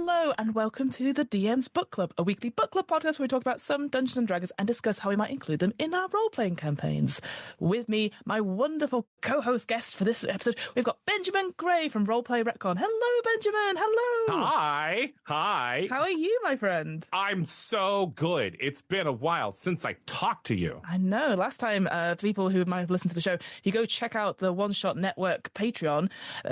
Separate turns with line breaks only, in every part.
Hello, and welcome to the DM's Book Club, a weekly book club podcast where we talk about some Dungeons and Dragons and discuss how we might include them in our role-playing campaigns. With me, my wonderful co-host guest for this episode, we've got Benjamin Gray from Roleplay Retcon. Hello, Benjamin. Hello.
Hi.
How are you, my friend?
I'm so good. It's been a while since I talked to you.
I know. Last time, people who might have listened to the show, if you go check out the One Shot Network Patreon,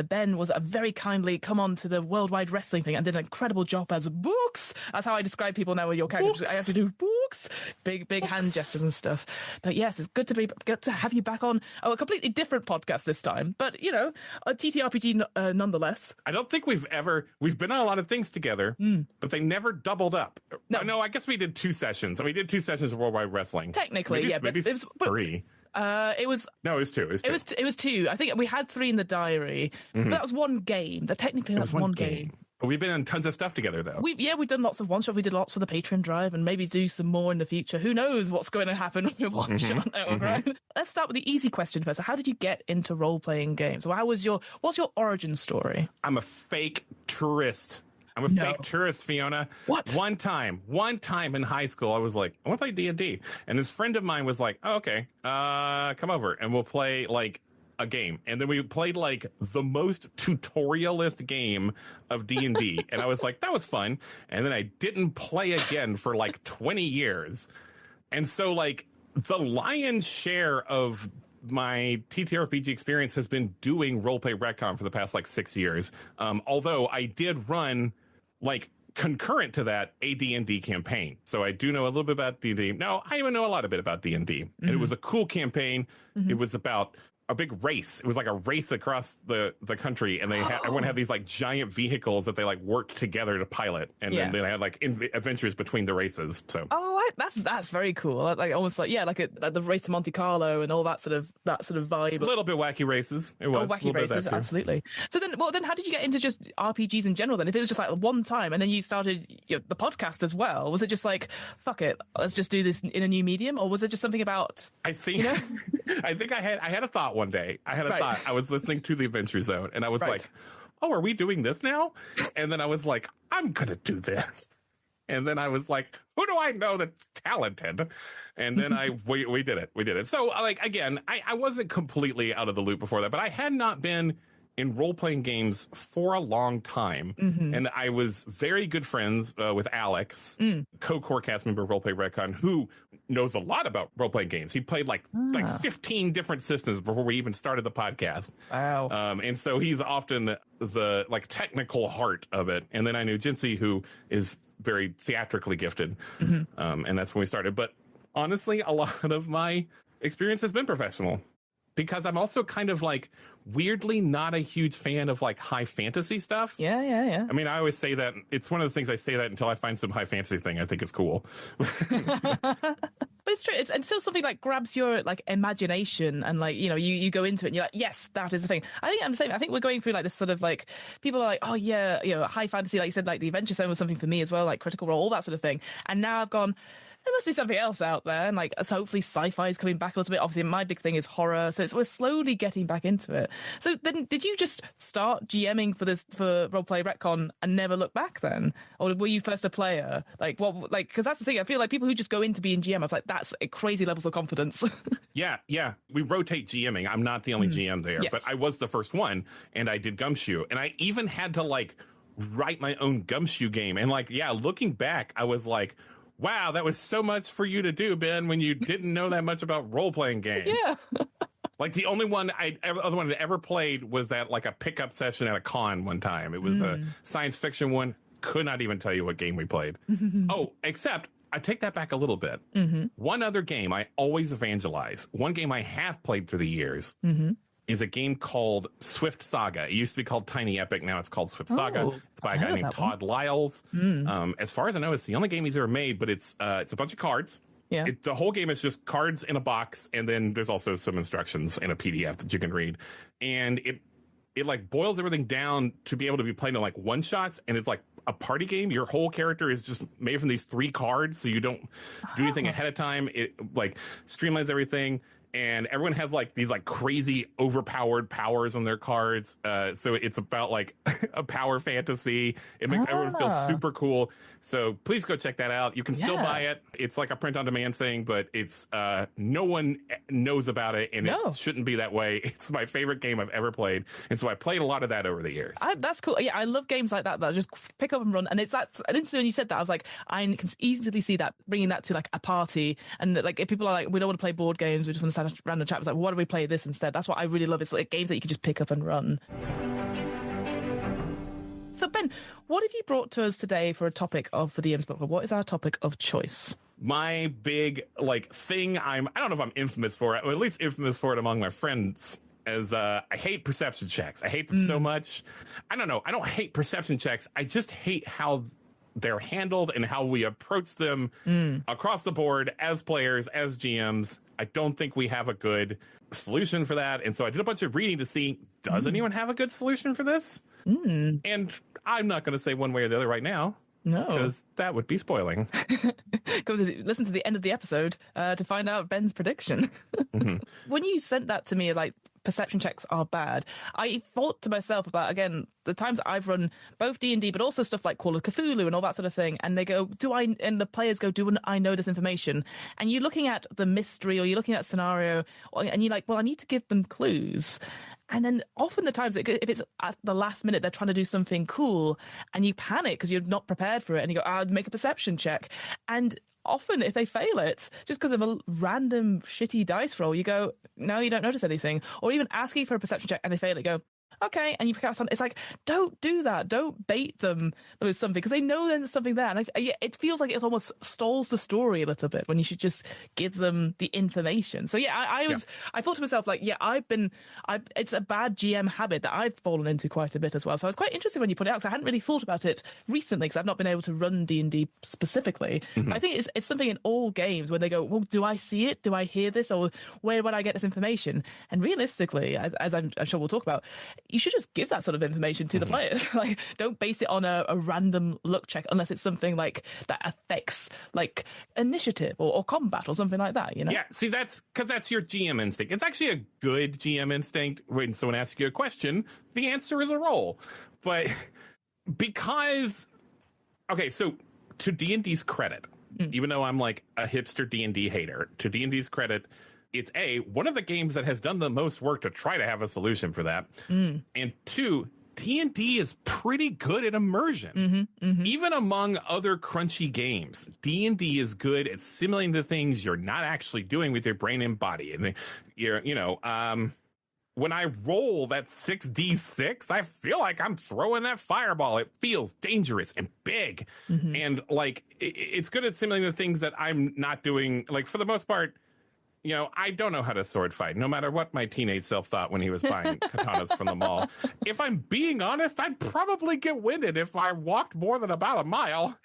Ben was very kindly come on to the Worldwide Wrestling thing and did an incredible job as books. That's how I describe people now with your characters. I have to do books, big hand gestures and stuff. But yes, it's good to have you back on a completely different podcast this time. But you know, a TTRPG nonetheless.
I don't think we've been on a lot of things together, but they never doubled up. No, I guess we did 2 sessions. We did 2 sessions of Worldwide Wrestling.
Technically,
maybe
but it was
3.
It was
2.
It was 2. I think we had 3 in the diary, but that was one game. That technically that's one game.
But we've been on tons of stuff together, though.
We've done lots of one shot. We did lots for the Patreon drive, and maybe do some more in the future. Who knows what's going to happen with one shot? Right? Let's start with the easy question first. So how did you get into role playing games? So what's your origin story?
I'm a fake tourist. Fake tourist, Fiona.
What?
One time in high school, I was like, I want to play D&D. And this friend of mine was like, oh, okay, come over and we'll play like a game. And then we played like the most tutorialist game of D&D. And I was like, that was fun. And then I didn't play again for like 20 years. And so like the lion's share of my TTRPG experience has been doing Roleplay Retcon for the past like 6 years. Although I did run like concurrent to that a D&D campaign. So I do know a little bit about D&D. No, I even know a lot about D&D. And it was a cool campaign. It was about a big race. It was like a race across the country, and everyone had these like giant vehicles that they like worked together to pilot, and then they had like adventures between the races. So
that's very cool. Like almost like like the race to Monte Carlo and all that sort of vibe.
A little bit wacky races. It was
wacky races, absolutely. So then how did you get into just RPGs in general then? If it was just like one time and then you started the podcast as well, was it just like fuck it, let's just do this in a new medium, or was it just something about?
I think I had a thought one day. I had a thought. I was listening to the Adventure Zone, and I was like, "Oh, are we doing this now?" And then I was like, "I'm gonna do this." And then I was like, "Who do I know that's talented?" And then we did it. We did it. So like again, I wasn't completely out of the loop before that, but I had not been in role-playing games for a long time. And I was very good friends with Alex, co-core cast member of Roleplay Retcon, who knows a lot about role-playing games. He played like 15 different systems before we even started the podcast.
Wow.
And so he's often the like technical heart of it. And then I knew Jinsey, who is very theatrically gifted. And that's when we started. But honestly, a lot of my experience has been professional. Because I'm also kind of like weirdly not a huge fan of like high fantasy stuff.
Yeah.
I mean, I always say that. It's one of those things I say that until I find some high fantasy thing I think is cool.
But it's true. It's still something that grabs your like imagination, and like you go into it and you're like, yes, that is the thing. I think I'm the same. I think we're going through like this sort of like people are like, oh yeah, high fantasy, like you said, like the Adventure Zone was something for me as well, like Critical Role, all that sort of thing. And now I've gone, there must be something else out there, and like so hopefully sci-fi is coming back a little bit. Obviously, my big thing is horror, so we're slowly getting back into it. So then, did you just start GMing for Roleplay Retcon and never look back then, or were you first a player? Like what? Like because that's the thing. I feel like people who just go into being GM, I was like, that's crazy levels of confidence.
Yeah. We rotate GMing. I'm not the only GM there, but I was the first one, and I did Gumshoe, and I even had to like write my own Gumshoe game, and like looking back, I was like, wow, that was so much for you to do, Ben, when you didn't know that much about role-playing games.
Yeah.
Like, the only one I ever played was at, like, a pickup session at a con one time. It was a science fiction one. Could not even tell you what game we played. Except, I take that back a little bit. One other game I always evangelize, one game I have played through the years, is a game called Swift Saga. It used to be called Tiny Epic. Now it's called Swift Saga by a guy named Todd Lyles. As far as I know, it's the only game he's ever made, but it's a bunch of cards.
Yeah.
The whole game is just cards in a box, and then there's also some instructions in a PDF that you can read. And it like boils everything down to be able to be played in like one shots, and it's like a party game. Your whole character is just made from these 3 cards, so you don't do anything ahead of time. It like streamlines everything. and everyone has like these like crazy overpowered powers on their cards. So it's about like a power fantasy. It makes everyone feel super cool. So please go check that out. You can still buy it. It's like a print on demand thing, but it's no one knows about it, and it shouldn't be that way. It's my favorite game I've ever played, and so I played a lot of that over the years.
That's cool. Yeah, I love games like that I just pick up and run. And it's that. And instantly when you said that, I was like, I can easily see that bringing that to like a party, and like if people are like, we don't want to play board games, we just want to stand a random chat. It's like, why do we play this instead? That's what I really love. It's like games that you can just pick up and run. So Ben, what have you brought to us today for a topic for the DM's Book Club? What is our topic of choice?
My big like thing I don't know if I'm infamous for it, or at least infamous for it among my friends, is I hate perception checks. I hate them so much. I don't know. I don't hate perception checks. I just hate how they're handled and how we approach them across the board as players, as GMs. I don't think we have a good solution for that. And so I did a bunch of reading to see, does anyone have a good solution for this? And I'm not going to say one way or the other right now. No. Because that would be spoiling.
Go listen to the end of the episode to find out Ben's prediction. When you sent that to me, like, perception checks are bad, I thought to myself about, again, the times I've run both D&D, but also stuff like Call of Cthulhu and all that sort of thing, and they go, and the players go, do I know this information? And you're looking at the mystery, or you're looking at scenario, and you're like, well, I need to give them clues. And then often the times, if it's at the last minute, they're trying to do something cool, and you panic because you're not prepared for it, and you go, I'd make a perception check. And often if they fail it, just because of a random shitty dice roll, you go, no, you don't notice anything. Or even asking for a perception check and they fail it, go, okay, and you pick out something. It's like, don't do that. Don't bait them with something, because they know there's something there. And it feels like it almost stalls the story a little bit when you should just give them the information. So yeah, I thought to myself, like, yeah, it's a bad GM habit that I've fallen into quite a bit as well. So I was quite interested when you put it out, because I hadn't really thought about it recently, because I've not been able to run D&D specifically. But I think it's something in all games where they go, well, do I see it? Do I hear this? Or where would I get this information? And realistically, as I'm sure we'll talk about, you should just give that sort of information to the players. Like, don't base it on a random luck check unless it's something like that affects like initiative or combat or something like that, you know?
Yeah, see, that's because that's your GM instinct. It's actually a good GM instinct when someone asks you a question, the answer is a roll. But because, okay, so to D&D's credit, even though I'm like a hipster D&D hater, to D&D's credit, it's one of the games that has done the most work to try to have a solution for that. And two, D&D is pretty good at immersion. Even among other crunchy games, D&D is good at simulating the things you're not actually doing with your brain and body. And when I roll that 6d6, I feel like I'm throwing that fireball. It feels dangerous and big. And like, it's good at simulating the things that I'm not doing. Like, for the most part, you know, I don't know how to sword fight, no matter what my teenage self thought when he was buying katanas from the mall. If I'm being honest, I'd probably get winded if I walked more than about a mile.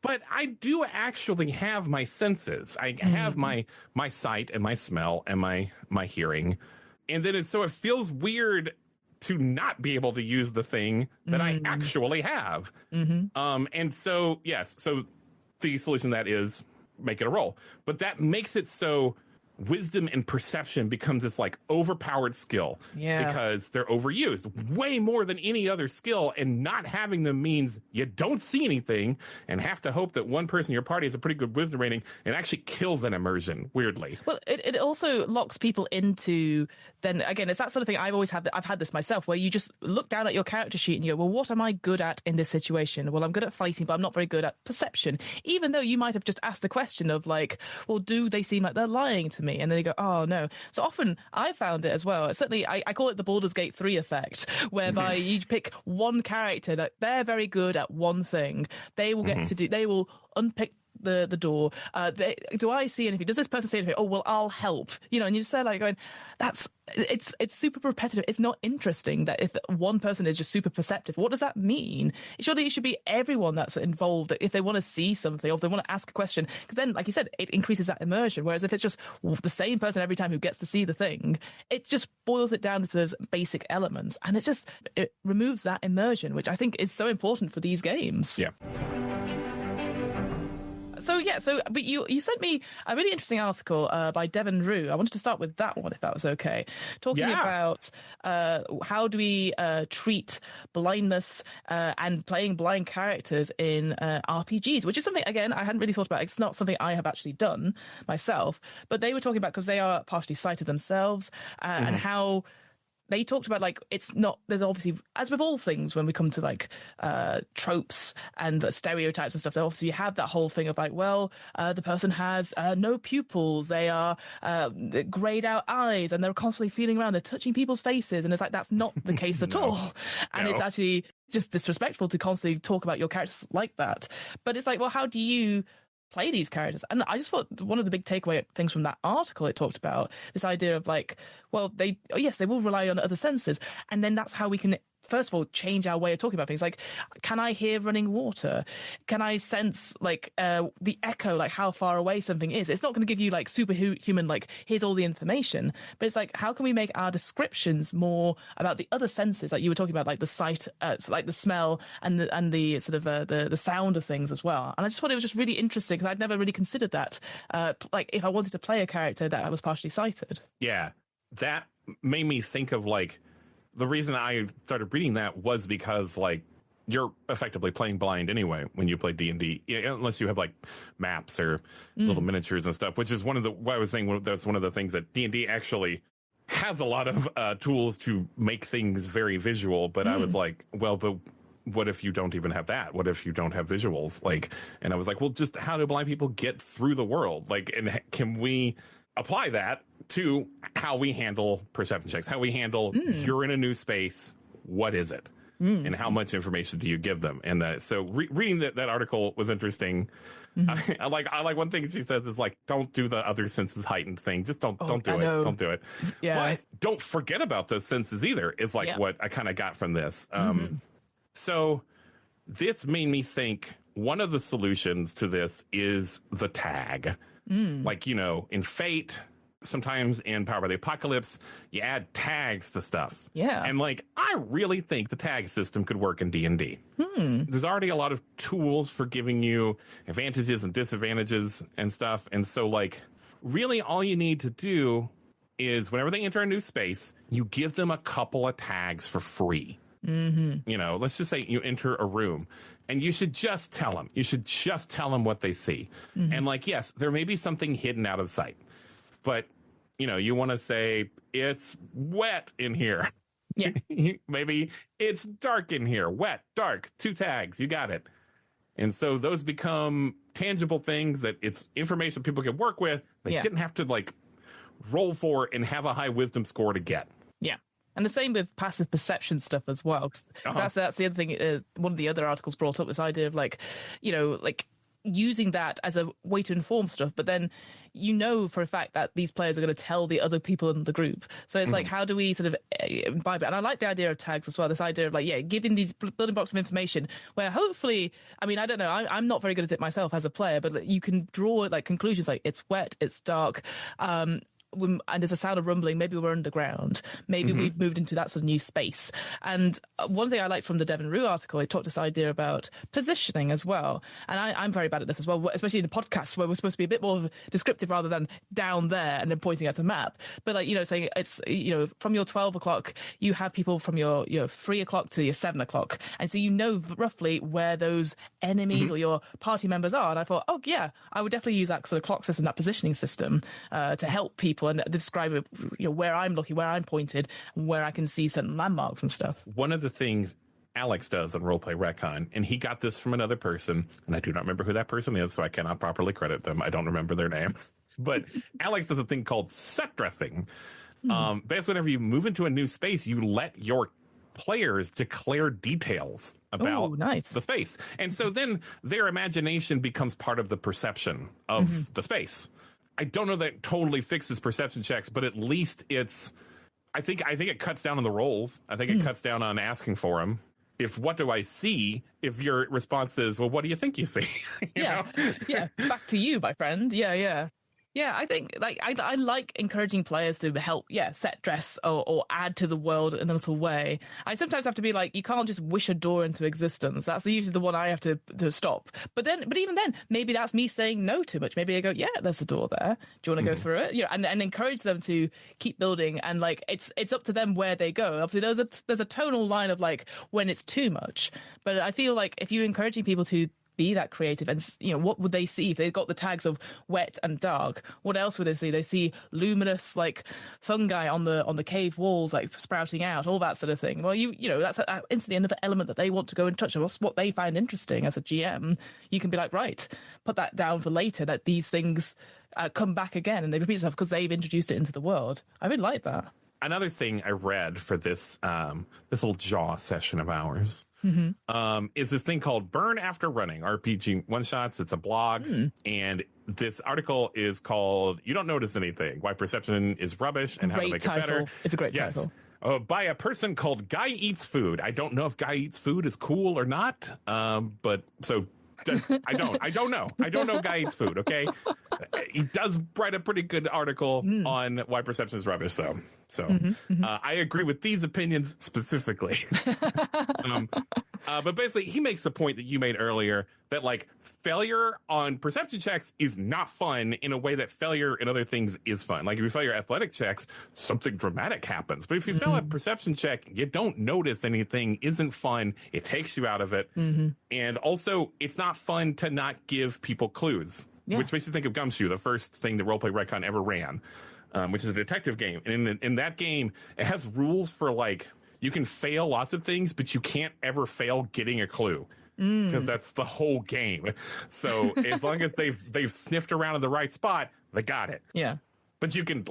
But I do actually have my senses. I have my sight and my smell and my hearing. And then it feels weird to not be able to use the thing that I actually have. And so, yes, so the solution to that is make it a roll. But that makes it so wisdom and perception becomes this like overpowered skill because they're overused way more than any other skill, and not having them means you don't see anything and have to hope that one person in your party has a pretty good wisdom rating and actually kills an immersion weirdly.
Well, it also locks people into, then again, it's that sort of thing. I've had this myself, where you just look down at your character sheet and you go, well, what am I good at in this situation? Well, I'm good at fighting, but I'm not very good at perception, even though you might have just asked the question of like, well, do they seem like they're lying to me? And then you go, oh no. So often I found it as well. Certainly I call it the Baldur's Gate 3 effect, whereby you pick one character that they're very good at one thing. They will get to do, they will unpick the door. Do I see anything? Does this person see anything? Oh, well, I'll help. You know, and you just say like going, it's super repetitive. It's not interesting that if one person is just super perceptive, what does that mean? Surely it should be everyone that's involved if they want to see something or if they want to ask a question, because then, like you said, it increases that immersion. Whereas if it's just the same person every time who gets to see the thing, it just boils it down to those basic elements, and it removes that immersion, which I think is so important for these games.
Yeah.
So yeah, but you sent me a really interesting article by Devon Rue. I wanted to start with that one, if that was okay. Talking about how do we treat blindness and playing blind characters in RPGs, which is something, again, I hadn't really thought about. It's not something I have actually done myself, but they were talking about, because they are partially sighted themselves, and how they talked about, like, it's not, there's obviously, as with all things, when we come to like tropes and the stereotypes and stuff, obviously you have that whole thing of like, well, the person has no pupils, they are grayed out eyes, and they're constantly feeling around, they're touching people's faces, and it's like, that's not the case at all. And it's actually just disrespectful to constantly talk about your characters like that. But it's like, well, how do you play these characters? And I just thought one of the big takeaway things from that article, it talked about this idea of like, well, they will rely on other senses, and then that's how we can, first of all, change our way of talking about things. Like, can I hear running water? Can I sense like the echo, like how far away something is? It's not going to give you like superhuman, like, here's all the information, but it's like, how can we make our descriptions more about the other senses, like you were talking about, like the sight, like the smell and the sort of the sound of things as well. And I just thought it was just really interesting, because I'd never really considered that, like if I wanted to play a character that was partially sighted.
Yeah, that made me think of like, the reason I started reading that was because, like, you're effectively playing blind anyway when you play D&D, unless you have like maps or little miniatures and stuff, which is what I was saying, that's one of the things that D&D actually has a lot of tools to make things very visual. But I was like, well, but what if you don't even have that? What if you don't have visuals? Like, and I was like, well, just how do blind people get through the world? Like, and can we apply that to how we handle perception checks, how we handle, you're in a new space, what is it? And how much information do you give them? And so reading that article was interesting. I like one thing she says is like, don't do the other senses heightened thing. Just don't do it. Don't do it. Yeah. But don't forget about those senses either, is like what I kind of got from this. So this made me think one of the solutions to this is the tag. Like, you know, in Fate, sometimes in Power by the Apocalypse, you add tags to stuff. Yeah. And like, I really think the tag system could work in D&D. There's already a lot of tools for giving you advantages and disadvantages and stuff. And so like, really all you need to do is whenever they enter a new space, you give them a couple of tags for free. You know, let's just say you enter a room and you should just tell them. You should just tell them what they see. And like, yes, there may be something hidden out of sight, but you know, you want to say it's wet in here. Yeah. Maybe it's dark in here. Wet, dark, 2 tags. You got it. And so those become tangible things that it's information people can work with. They didn't have to like roll for and have a high wisdom score to get. Yeah.
And the same with passive perception stuff as well. 'Cause that's the other thing. One of the other articles brought up this idea of like, you know, like using that as a way to inform stuff, but then you know for a fact that these players are going to tell the other people in the group. So it's like, how do we sort of imbibe it? And I like the idea of tags as well, this idea of like, giving these building blocks of information where hopefully, I mean, I don't know, I'm not very good at it myself as a player, but you can draw like conclusions like it's wet, it's dark, and there's a sound of rumbling, maybe we're underground, maybe we've moved into that sort of new space. And one thing I liked from the Devon Rue article, it talked this idea about positioning as well. And I'm very bad at this as well, especially in the podcast where we're supposed to be a bit more descriptive rather than down there and then pointing at a map. But like, you know, saying it's, you know, from your 12 o'clock, you have people from your 3 o'clock to your 7 o'clock. And so you know roughly where those enemies or your party members are. And I thought, oh yeah, I would definitely use that sort of clock system, that positioning system to help people and describe, you know, where I'm looking, where I'm pointed, where I can see certain landmarks and stuff.
One of the things Alex does on Roleplay Retcon, and he got this from another person, and I do not remember who that person is, so I cannot properly credit them. I don't remember their name. But Alex does a thing called set dressing. Basically, whenever you move into a new space, you let your players declare details about the space. And so then their imagination becomes part of the perception of the space. I don't know that it totally fixes perception checks, but at least it's, I think it cuts down on the rolls. I think it cuts down on asking for them. If what do I see? If your response is, well, what do you think you see? you know?
Yeah. Back to you, my friend. Yeah. Yeah, I think like I like encouraging players to help, set dress or add to the world in a little way. I sometimes have to be like, you can't just wish a door into existence. That's usually the one I have to stop. But even then, maybe that's me saying no too much. Maybe I go, yeah, there's a door there. Do you want to go through it? And encourage them to keep building. And like it's up to them where they go. Obviously, there's a tonal line of like when it's too much. But I feel like if you're encouraging people to be that creative, and what would they see if they got the tags of wet and dark? What else would they see? They see luminous like fungi on the cave walls like sprouting out, all that sort of thing. Well, that's instantly another element that they want to go and touch, and what's what they find interesting as a GM. You can be like, right, put that down for later, that these things come back again and they repeat themselves because they've introduced it into the world. I really like that.
Another thing I read for this this little jaw session of ours is this thing called Burn After Running, RPG one-shots. It's a blog, and this article is called You Don't Notice Anything, Why Perception is Rubbish and How to Make It Better.
It's a great title.
By a person called Guy Eats Food. I don't know if Guy Eats Food is cool or not, but so... I don't know. I don't know Guy Eats Food, okay? He does write a pretty good article on why perception is rubbish, though. So I agree with these opinions specifically. But basically, he makes the point that you made earlier that, like, failure on perception checks is not fun in a way that failure in other things is fun. Like, if you fail your athletic checks, something dramatic happens. But if you fail a perception check, you don't notice anything, isn't fun, it takes you out of it. And also, it's not fun to not give people clues, which makes you think of Gumshoe, the first thing the Roleplay Retcon ever ran, which is a detective game. And in that game, it has rules for, like, you can fail lots of things, but you can't ever fail getting a clue. Because that's the whole game. So as long as they've sniffed around in the right spot, they got it.
Yeah.
But you can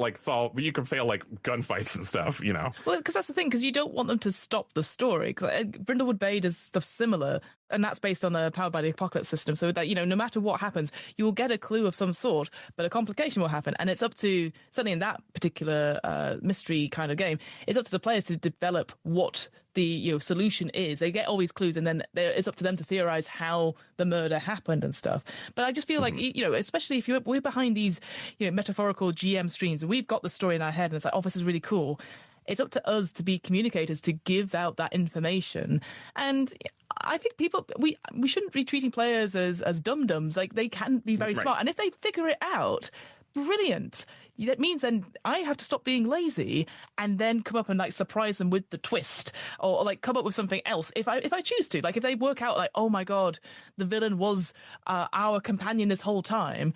you can fail like gunfights and stuff,
Well, because that's the thing, because you don't want them to stop the story. Cause Brindlewood Bay does stuff similar, and that's based on a Powered by the Apocalypse system. So that, no matter what happens, you will get a clue of some sort, but a complication will happen. And it's up to, certainly in that particular mystery kind of game, it's up to the players to develop what the solution is. They get all these clues, and then it's up to them to theorize how the murder happened and stuff. But I just feel like, especially if we're behind these metaphorical GM streams, and we've got the story in our head, and it's like, oh, this is really cool. It's up to us to be communicators, to give out that information. And I think we shouldn't be treating players as dum-dums. Like, they can be very smart. And if they figure it out, brilliant. That means then I have to stop being lazy and then come up and like surprise them with the twist, or like come up with something else if I choose to. Like, if they work out like, oh my god, the villain was our companion this whole time,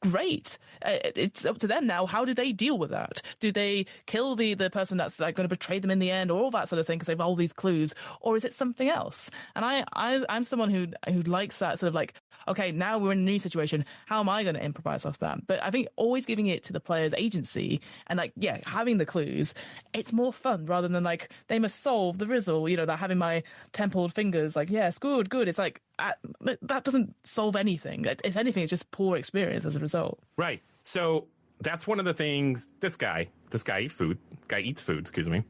great. It's up to them now. How do they deal with that? Do they kill the person that's like going to betray them in the end, or all that sort of thing because they've all these clues, or is it something else? And I'm someone who likes that sort of like, okay, now we're in a new situation. How am I going to improvise off that? But I think always giving it to the player's agency and like, having the clues, it's more fun rather than like, they must solve the riddle, that having my templed fingers, like, yes, good. It's like, that doesn't solve anything. If anything, it's just poor experience as a result.
Right. So that's one of the things this guy eats food, excuse me.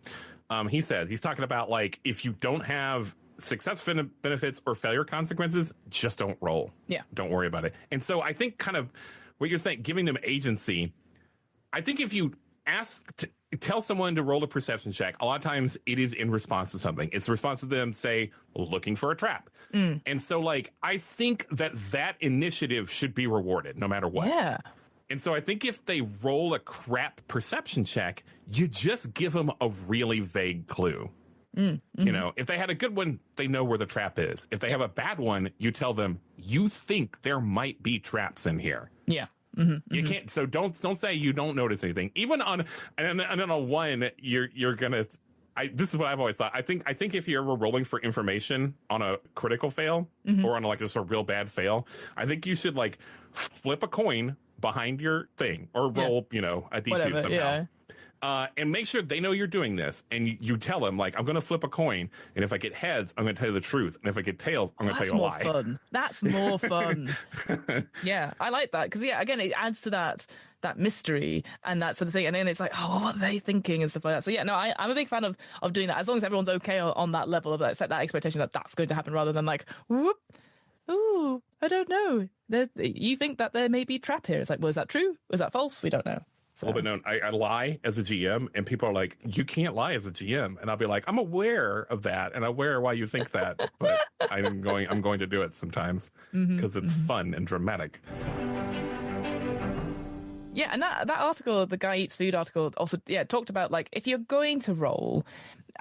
He said, he's talking about like, if you don't have success benefits or failure consequences, just don't roll.
Yeah.
Don't worry about it. And so I think kind of what you're saying, giving them agency, I think if you tell someone to roll a perception check, a lot of times it is in response to something. It's a response to them, say, looking for a trap. And so, like, I think that initiative should be rewarded no matter what.
Yeah.
And so I think if they roll a crap perception check, you just give them a really vague clue. If they had a good one, they know where the trap is. If they have a bad one, you tell them, you think there might be traps in here.
Yeah.
You can't. So don't say you don't notice anything. Even on a one, you're gonna. This is what I've always thought. I think if you're ever rolling for information on a critical fail or on like just a real bad fail, I think you should like flip a coin behind your thing or roll a D2 somehow. Yeah. And make sure they know you're doing this. And you tell them, like, I'm going to flip a coin. And if I get heads, I'm going to tell you the truth. And if I get tails, I'm going to tell you a lie.
Fun. That's more fun. Yeah, I like that. Because, again, it adds to that mystery and that sort of thing. And then it's like, oh, what are they thinking and stuff like that. So, yeah, no, I'm a big fan of doing that. As long as everyone's okay on that level of like, set that expectation that that's going to happen rather than like, whoop, ooh, I don't know. You think that there may be trap here. It's like, was that true? Was that false? We don't know.
A little bit known. I lie as a GM, and people are like, "You can't lie as a GM," and I'll be like, "I'm aware of that, and aware why you think that, but I'm going to do it sometimes because it's fun and dramatic."
Yeah, and that article, the Guy Eats Food article, also talked about like if you're going to roll,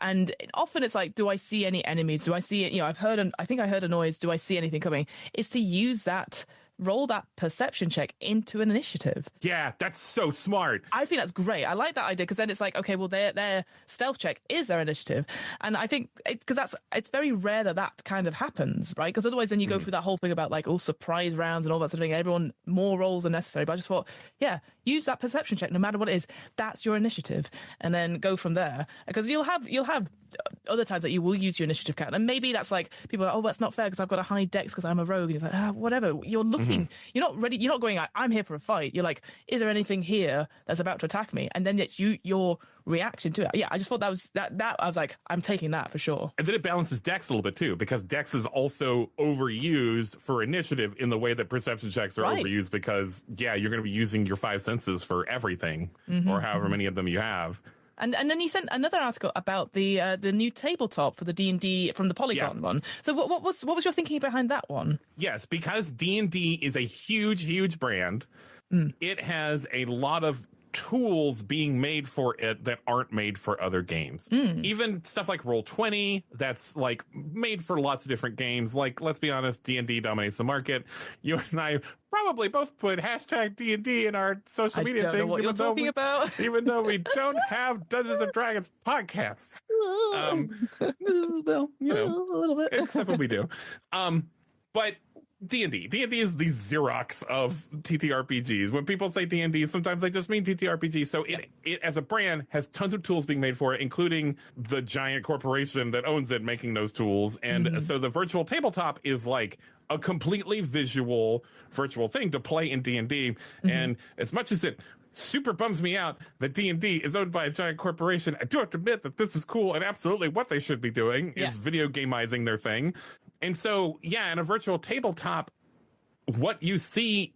and often it's like, do I see any enemies? Do I see it? I think I heard a noise. Do I see anything coming? It's to use that. Roll that perception check into an initiative.
Yeah, that's so smart.
I think that's great. I like that idea because then it's like, okay, well, their stealth check is their initiative, and I think because it's very rare that kind of happens, right? Because otherwise, then you go through that whole thing about like all surprise rounds and all that sort of thing. Everyone more rolls are necessary, but I just thought, yeah, use that perception check no matter what it is. That's your initiative, and then go from there because you'll have other times that you will use your initiative count, and maybe that's like people are like, oh, that's not fair because I've got a high dex because I'm a rogue, and it's like, whatever. You're looking, you're not ready, you're not going, I'm here for a fight. You're like, is there anything here that's about to attack me? And then it's your reaction to it. Yeah, I just thought that was I was like, I'm taking that for sure.
And then it balances dex a little bit too, because dex is also overused for initiative in the way that perception checks are overused, because you're going to be using your 5 senses for everything, or however many of them you have.
And then you sent another article about the new tabletop for the D&D from the Polygon one. So what was your thinking behind that one?
Yes, because D&D is a huge brand. It has a lot of tools being made for it that aren't made for other games. Even stuff like Roll20, that's like made for lots of different games. Like, let's be honest, D&D dominates the market. You and I probably both put hashtag D&D in our social media things.
I don't know what you're talking about.
Even though we don't have Dungeons and Dragons podcasts.
Well, you know, a little bit.
Except when we do. But D&D is the Xerox of TTRPGs. When people say D&D, sometimes they just mean TTRPG. So it as a brand has tons of tools being made for it, including the giant corporation that owns it making those tools. And so the virtual tabletop is like a completely visual virtual thing to play in D&D. And as much as it super bums me out that D&D is owned by a giant corporation, I do have to admit that this is cool, and absolutely what they should be doing is video gamizing their thing. And so, in a virtual tabletop, what you see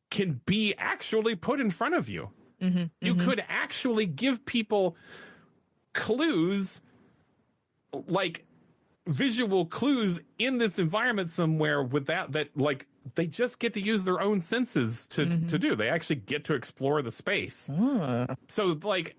can be actually put in front of you. You could actually give people clues, like visual clues in this environment somewhere without that, like, they just get to use their own senses to do. They actually get to explore the space. So, like,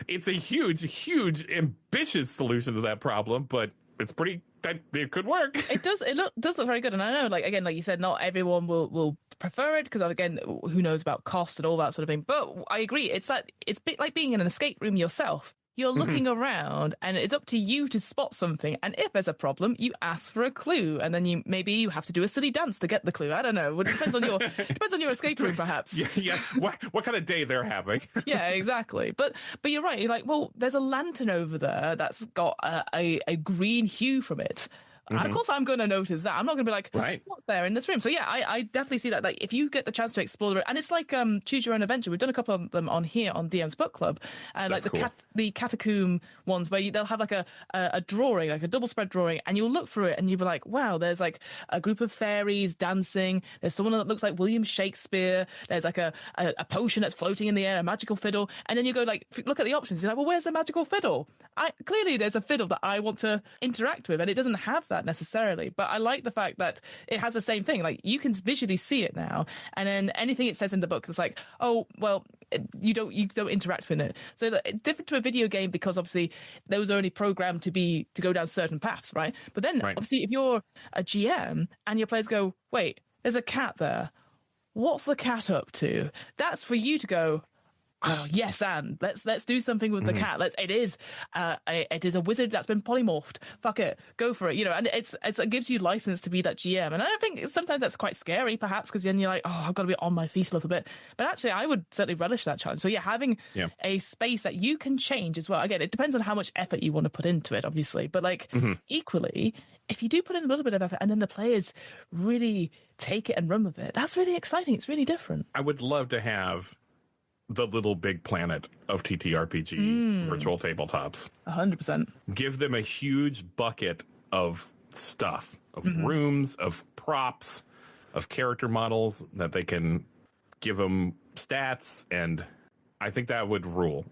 it's a huge, ambitious solution to that problem, but it's pretty, that it could work. It
does look very good. And I know, like, again, like you said, not everyone will prefer it because, again, who knows about cost and all that sort of thing. But I agree. It's a bit like being in an escape room yourself. You're looking around, and it's up to you to spot something. And if there's a problem, you ask for a clue, and then maybe you have to do a silly dance to get the clue. I don't know. It depends on your escape room, perhaps.
Yeah. What kind of day they're having?
Yeah, exactly. But you're right. You're like, well, there's a lantern over there that's got a green hue from it. And of course, I'm going to notice that. I'm not going to be like, what's there in this room? So yeah, I definitely see that. Like, if you get the chance to explore it, and it's like choose your own adventure. We've done a couple of them on here on DM's Book Club, like the catacomb ones where they'll have like a drawing, like a double spread drawing, and you'll look through it and you'll be like, wow, there's like a group of fairies dancing. There's someone that looks like William Shakespeare. There's like a potion that's floating in the air, a magical fiddle, and then you go like look at the options. You're like, well, where's the magical fiddle? Clearly there's a fiddle that I want to interact with, and it doesn't have that necessarily, but I like the fact that it has the same thing. Like, you can visually see it now, and then anything it says in the book, it's like, oh well, you don't interact with it. So different to a video game, because obviously those are only programmed to go down certain paths, right? But then obviously if you're a GM and your players go, wait, there's a cat there, what's the cat up to? That's for you to go, oh yes, and let's do something with the cat. It is a wizard that's been polymorphed. Fuck it, go for it. You know, and it gives you license to be that GM. And I think sometimes that's quite scary, perhaps, because then you're like, oh, I've got to be on my feet a little bit. But actually, I would certainly relish that challenge. So yeah, having a space that you can change as well. Again, it depends on how much effort you want to put into it, obviously. But like equally, if you do put in a little bit of effort, and then the players really take it and run with it, that's really exciting. It's really different.
I would love to have the Little Big Planet of TTRPG virtual tabletops.
100%.
Give them a huge bucket of stuff of rooms, of props, of character models that they can give them stats, and I think that would rule.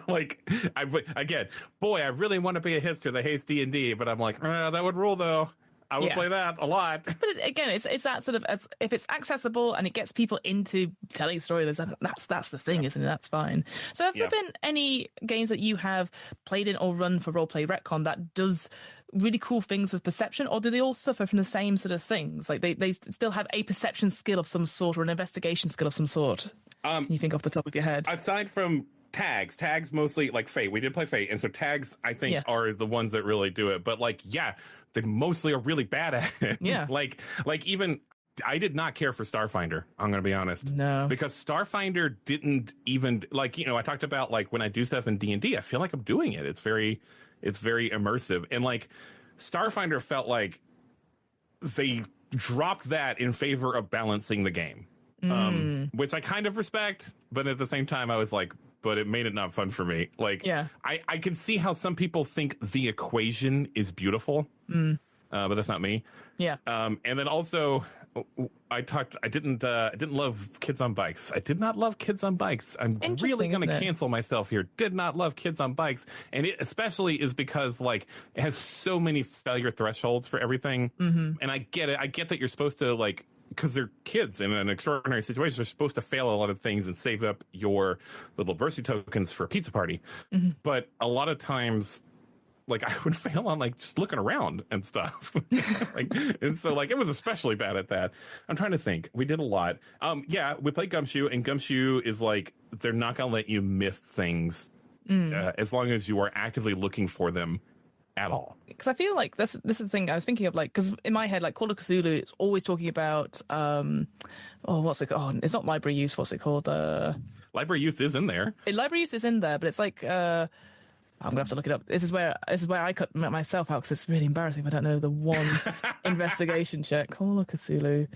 Like, I really want to be a hipster that hates D&D, but I'm like, that would rule though. I would play that a lot.
But again, it's that sort of, if it's accessible and it gets people into telling stories, that's the thing, isn't it? That's fine. So have there been any games that you have played in or run for Roleplay Retcon that does really cool things with perception, or do they all suffer from the same sort of things? Like they still have a perception skill of some sort or an investigation skill of some sort? Can you think off the top of your head?
Aside from tags mostly, like Fate. We did play Fate, and so tags, I think, are the ones that really do it. But like, they mostly are really bad at it.
Yeah.
like even I did not care for Starfinder. I'm going to be honest.
No.
Because Starfinder didn't even, like, I talked about, like, when I do stuff in D&D, I feel like I'm doing it. It's very immersive. And like, Starfinder felt like they dropped that in favor of balancing the game. Which I kind of respect, but at the same time, I was like, but it made it not fun for me. Like, I can see how some people think the equation is beautiful, but that's not me.
Yeah.
And then also, I didn't love Kids on Bikes. I did not love Kids on Bikes. I'm really going to cancel myself here. Did not love Kids on Bikes. And it especially is because, like, it has so many failure thresholds for everything. And I get it. I get that you're supposed to, like, because they're kids in an extraordinary situation, they're supposed to fail a lot of things and save up your little adversity tokens for a pizza party. But a lot of times, like, I would fail on, like, just looking around and stuff. And so, like, it was especially bad at that. I'm trying to think. We did a lot. We played Gumshoe, and Gumshoe is like, they're not going to let you miss things as long as you are actively looking for them at all.
Because I feel like this is the thing I was thinking of, like, because in my head, like, Call of Cthulhu, it's always talking about what's it called? It's not library use. What's it called?
Library use is in there.
Library use is in there, but it's like I'm gonna have to look it up. This is where I cut myself out, because it's really embarrassing if I don't know the one investigation check. Call of Cthulhu.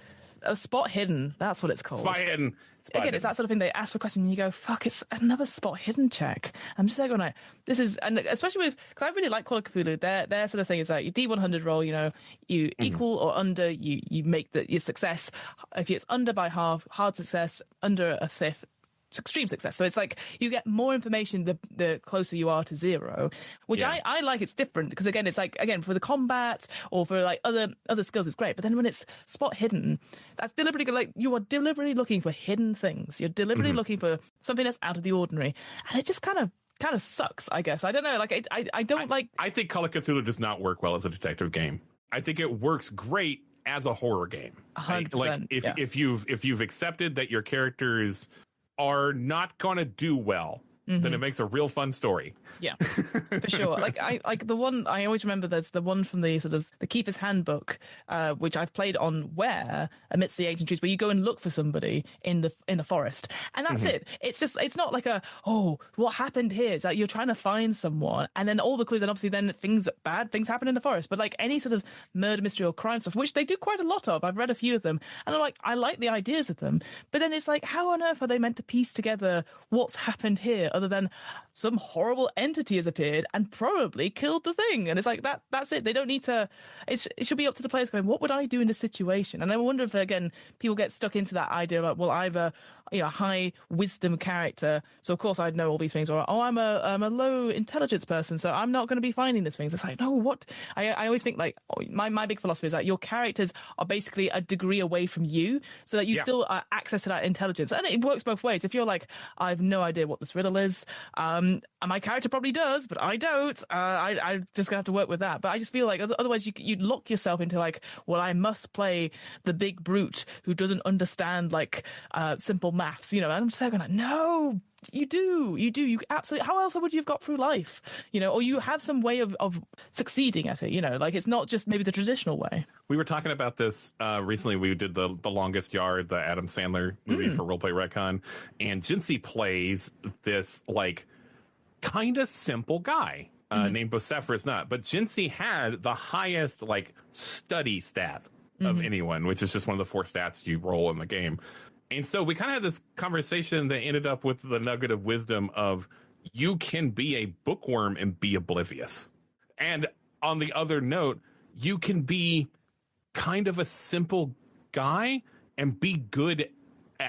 Spot hidden. That's what it's called.
Spot hidden.
Again, it's that sort of thing. They ask for a question and you go, fuck, it's another spot hidden check. I'm just like, going, this is, and especially with, because I really like Call of Cthulhu, their sort of thing is that you D100 roll, you equal or under, you make your success. If it's under by half, hard success, under a fifth, it's extreme success. So it's like you get more information the closer you are to zero, which I like. It's different because, again, it's like, again, for the combat or for like other skills, it's great. But then when it's spot hidden, that's deliberately, like, you are deliberately looking for hidden things. You're deliberately looking for something that's out of the ordinary, and it just kind of sucks, I guess. I don't know. Like, I don't like.
I think Call of Cthulhu does not work well as a detective game. I think it works great as a horror game.
100%.
Like, if you've accepted that your characters are not going to do well, then it makes a real fun story.
Yeah, for sure. Like the one I always remember, there's the one from the sort of the Keeper's Handbook, which I've played on Where Amidst the Ancient Trees, where you go and look for somebody in the forest, and that's it. It's not like what happened here. It's like you're trying to find someone, and then all the clues, and obviously then bad things happen in the forest. But like any sort of murder mystery or crime stuff, which they do quite a lot of, I've read a few of them, and I like the ideas of them. But then it's like, how on earth are they meant to piece together what's happened here, other than some horrible entity has appeared and probably killed the thing? And it's like, that's it. They don't need to, it should be up to the players going, what would I do in this situation? And I wonder if, again, people get stuck into that idea of, well, I've a high wisdom character, so of course I'd know all these things, or I'm a low intelligence person, so I'm not going to be finding these things. It's like, no, what? I always think, like, my big philosophy is that your characters are basically a degree away from you, so that you still access to that intelligence. And it works both ways. If you're like, I have no idea what this riddle is, and my character probably does, but I don't, I'm just gonna have to work with that. But I just feel like otherwise you lock yourself into, like, well, I must play the big brute who doesn't understand, like, simple maths, and I'm just like, no, you do, you absolutely, how else would you have got through life, or you have some way of succeeding at it, like, it's not just maybe the traditional way.
We were talking about this recently. We did the Longest Yard, the Adam Sandler movie for Roleplay Retcon, and Jinsey plays this, like, kind of simple guy named Bocephorus Nut, but Jinsey had the highest, like, study stat of anyone, which is just one of the 4 stats you roll in the game. And so we kind of had this conversation that ended up with the nugget of wisdom of, you can be a bookworm and be oblivious. And on the other note, you can be kind of a simple guy and be good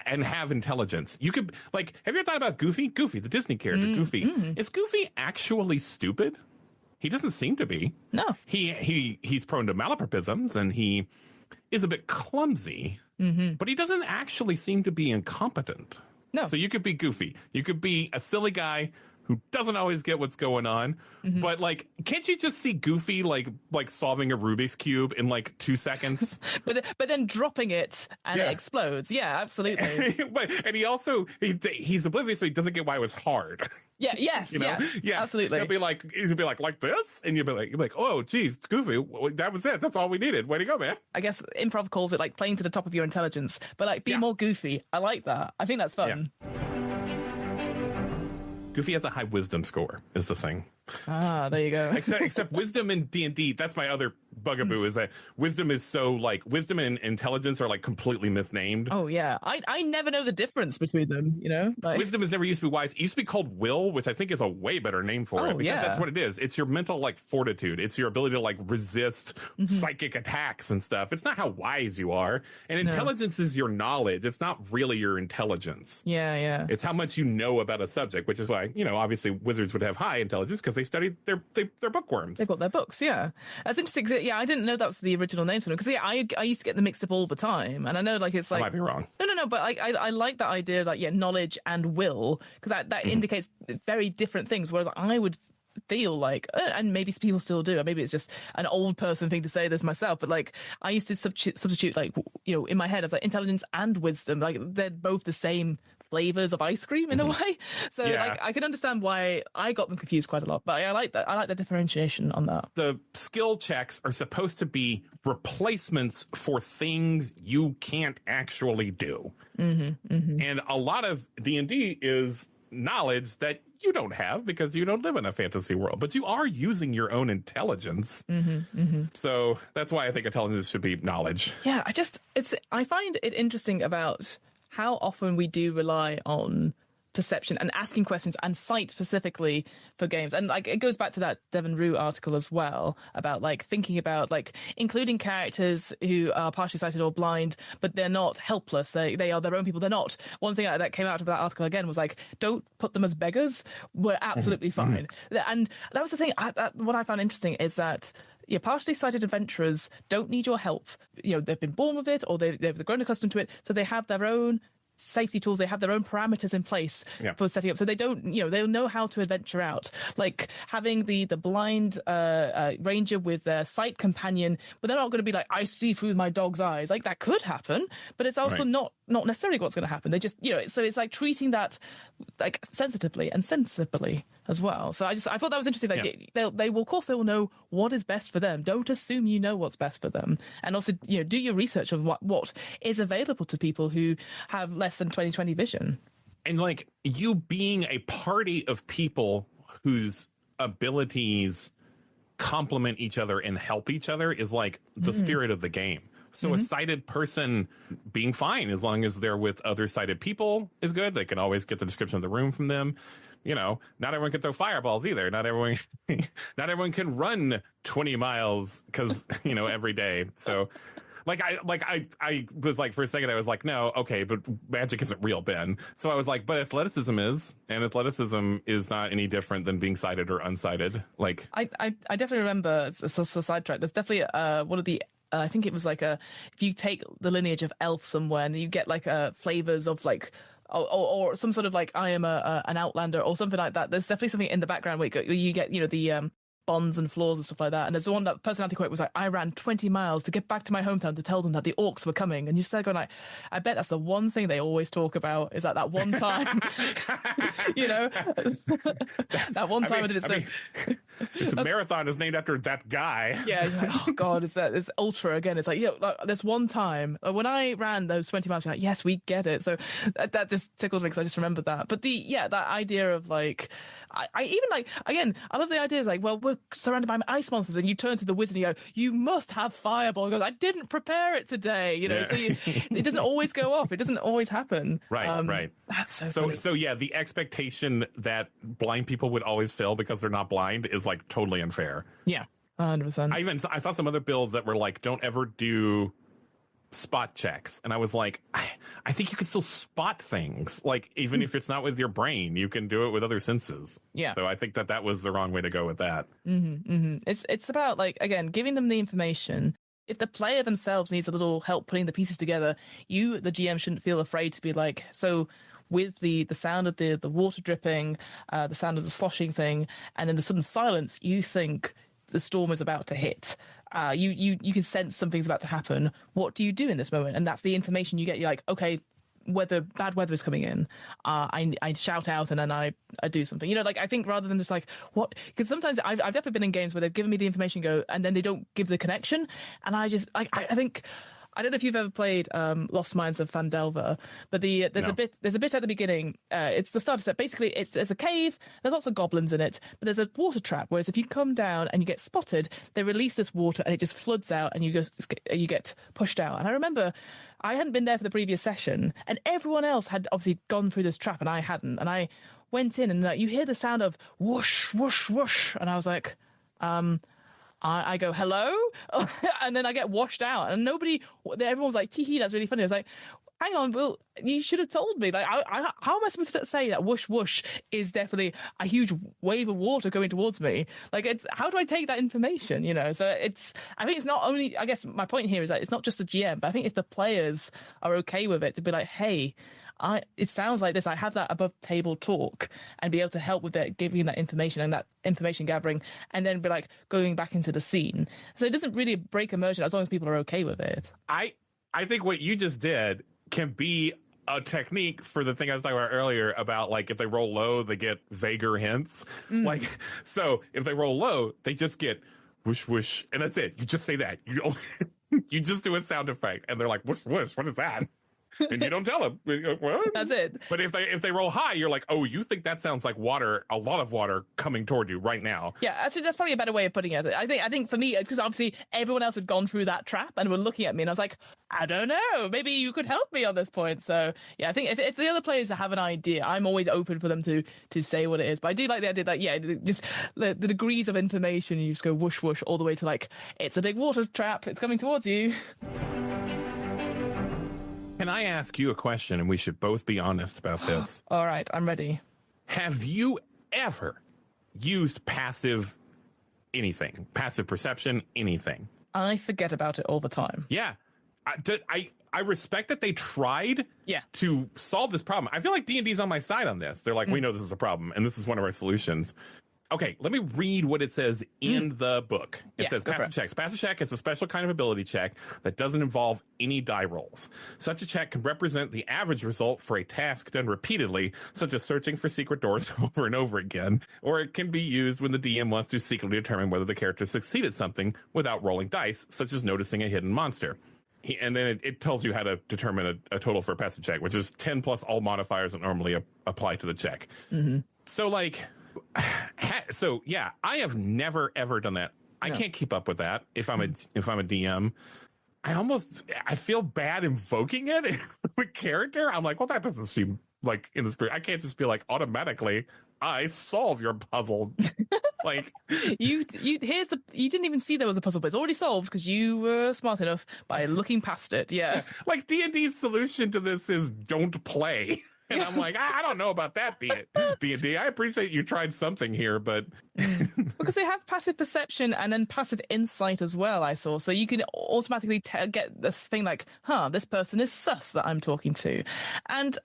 and have intelligence. You could, like, have you ever thought about Goofy? Goofy, the Disney character, Goofy. Is Goofy actually stupid? He doesn't seem to be.
No.
He's prone to malapropisms, and he is a bit clumsy, but he doesn't actually seem to be incompetent.
No.
So you could be Goofy. You could be a silly guy who doesn't always get what's going on. But, like, can't you just see Goofy, like solving a Rubik's Cube in, like, 2 seconds?
but then dropping it and it explodes. Yeah, absolutely.
And he's oblivious, so he doesn't get why it was hard.
Yeah, yes,
you know?
yes,
Yeah,
absolutely.
He'll be like this? And you'll be like, oh, geez, Goofy, that was it. That's all we needed. Way to go, man.
I guess improv calls it, like, playing to the top of your intelligence. But, like, be more goofy. I like that. I think that's fun.
Yeah. Goofy has a high wisdom score, is the thing.
Ah, there you go.
except wisdom in D&D, that's my other bugaboo, is that wisdom is so, like, wisdom and intelligence are, like, completely misnamed.
Oh, yeah. I never know the difference between them, you know? Like,
wisdom has never used to be wise. It used to be called will, which I think is a way better name for it, because that's what it is. It's your mental, like, fortitude. It's your ability to, like, resist psychic attacks and stuff. It's not how wise you are. And intelligence is your knowledge. It's not really your intelligence.
Yeah.
It's how much you know about a subject, which is why, you know, obviously wizards would have high intelligence because they studied their bookworms.
They've got their books, yeah. That's interesting. 'Cause, yeah, I didn't know that was the original name for them. Because, yeah, I used to get them mixed up all the time. And I know, like, it's like...
I might be wrong.
No, but I like that idea, like, knowledge and will, because that indicates very different things, whereas I would feel like, and maybe people still do, or maybe it's just an old person thing to say this myself, but, like, I used to substitute, like, you know, in my head, I was like, intelligence and wisdom, like, they're both the same flavors of ice cream in a way. So like, I can understand why I got them confused quite a lot, but I like that. I like the differentiation on that.
The skill checks are supposed to be replacements for things you can't actually do. And a lot of D&D is knowledge that you don't have because you don't live in a fantasy world, but you are using your own intelligence. So that's why I think intelligence should be knowledge.
Yeah, I find it interesting about how often we do rely on perception and asking questions and sight specifically for games. And, like, it goes back to that Devon Rue article as well about, like, thinking about, like, including characters who are partially sighted or blind, but they're not helpless. They are their own people. They're not. One thing that came out of that article again was, like, don't put them as beggars. We're absolutely fine. And that was the thing. What I found interesting is that partially sighted adventurers don't need your help. You know, they've been born with it, or they've grown accustomed to it, so they have their own safety tools. They have their own parameters in place for setting up, so they don't, you know, they'll know how to adventure out. Like having the blind ranger with their sight companion, but they're not going to be like, I see through my dog's eyes. Like, that could happen, but it's also not necessarily what's going to happen. They just, you know, so it's like treating that, like, sensitively and sensibly as well. So I thought that was interesting. Like, they will, of course, they will know what is best for them. Don't assume you know what's best for them, and also, you know, do your research on what is available to people who have less than 20/20 vision.
And, like, you being a party of people whose abilities complement each other and help each other is, like, the spirit of the game. So a sighted person being fine as long as they're with other sighted people is good. They can always get the description of the room from them. You know, not everyone can throw fireballs either. Not everyone can run 20 miles because, you know, every day. So I was like, for a second, I was like, no, okay, but magic isn't real, Ben. So I was like, but athleticism is, and athleticism is not any different than being sighted or unsighted. Like, I
definitely remember, so sidetrack, there's definitely one of the, I think it was like if you take the lineage of elf somewhere and you get like flavors of like, or some sort of like, I am an outlander or something like that. There's definitely something in the background where you get, you know, the bonds and flaws and stuff like that. And there's the one that personality quote was like, I ran 20 miles to get back to my hometown to tell them that the orcs were coming. And you start going like, I bet that's the one thing they always talk about is that one time, you know, that one time I did it. So
this marathon is named after that guy.
Yeah. Like, oh God, it's ultra again. It's like, you know, like, this one time when I ran those 20 miles, you're like, yes, we get it. So that just tickles me because I just remembered that. But that idea of like, I even like, again, I love the idea is like, well, we're surrounded by ice monsters, and you turn to the wizard and you go, you must have fireball. He goes, I didn't prepare it today. You know, so it doesn't always go off. It doesn't always happen.
Right.
That's so funny.
Yeah, the expectation that blind people would always fail because they're not blind is like totally unfair.
Yeah. 100%.
I saw some other builds that were like, don't ever do spot checks, and I was like, I think you can still spot things, like even if it's not with your brain, you can do it with other senses.
Yeah.
So I think that was the wrong way to go with that.
It's about, like, again, giving them the information. If the player themselves needs a little help putting the pieces together, you, the GM, shouldn't feel afraid to be like, so with the sound of the water dripping, the sound of the sloshing thing, and then the sudden silence, you think the storm is about to hit. You can sense something's about to happen. What do you do in this moment? And that's the information you get. You're like, okay, bad weather is coming in. I shout out and then I do something. Like, I think rather than just like, what? Because sometimes I've definitely been in games where they've given me the information, and then they don't give the connection. And I just, I think, I don't know if you've ever played Lost Mines of Phandelver, but there's a bit at the beginning. It's the starter set. Basically, there's a cave. There's lots of goblins in it, but there's a water trap. Whereas if you come down and you get spotted, they release this water and it just floods out, and you get pushed out. And I remember I hadn't been there for the previous session, and everyone else had obviously gone through this trap, and I hadn't. And I went in, and you hear the sound of whoosh, whoosh, whoosh, and I was like, I go, hello? And then I get washed out. And everyone's like, tee, that's really funny. I was like, hang on, Will, you should have told me. Like, how am I supposed to say that whoosh, whoosh is definitely a huge wave of water going towards me? Like, how do I take that information, So I think it's not only, I guess my point here is that it's not just the GM, but I think if the players are okay with it, to be like, hey, it sounds like this. I have that above table talk, and be able to help with that, giving that information and that information gathering, and then be like going back into the scene. So it doesn't really break immersion as long as people are okay with it.
I think what you just did can be a technique for the thing I was talking about earlier about, like, if they roll low, they get vaguer hints. Like, so if they roll low, they just get whoosh, whoosh, and that's it. You just say that. You just do a sound effect, and they're like, whoosh, whoosh, what is that? And you don't tell them. What?
That's it.
But if they roll high, you're like, oh, you think that sounds like water, a lot of water coming toward you right now.
Yeah, actually, that's probably a better way of putting it. I think for me, because obviously everyone else had gone through that trap and were looking at me, and I was like, I don't know, maybe you could help me on this point. So yeah, I think if the other players have an idea, I'm always open for them to say what it is. But I do like the idea that, yeah, just the degrees of information, you just go whoosh whoosh all the way to, like, it's a big water trap, it's coming towards you.
Can I ask you a question, and we should both be honest about this?
All right, I'm ready.
Have you ever used passive perception, anything?
I forget about it all the time.
Yeah. I respect that they tried
Yeah.
to solve this problem. I feel like D&D's on my side on this. They're like, we know this is a problem, and this is one of our solutions. Okay, let me read what it says in the book. It says passive checks. Passive check is a special kind of ability check that doesn't involve any die rolls. Such a check can represent the average result for a task done repeatedly, such as searching for secret doors over and over again, or it can be used when the DM wants to secretly determine whether the character succeeded something without rolling dice, such as noticing a hidden monster. And then it tells you how to determine a total for a passive check, which is 10 plus all modifiers that normally apply to the check. So, like... So yeah, I have never ever done that. I can't keep up with that if I'm a DM. I feel bad invoking it with character. I'm like, well, that doesn't seem like in the spirit. I can't just be like automatically I solve your puzzle. Like
you didn't even see there was a puzzle, but it's already solved because you were smart enough by looking past it. Yeah.
Like D&D's solution to this is don't play. And I'm like, I don't know about that, D&D. I appreciate you tried something here, but...
Because they have passive perception and then passive insight as well, I saw. So you can automatically get this thing like, this person is sus that I'm talking to. And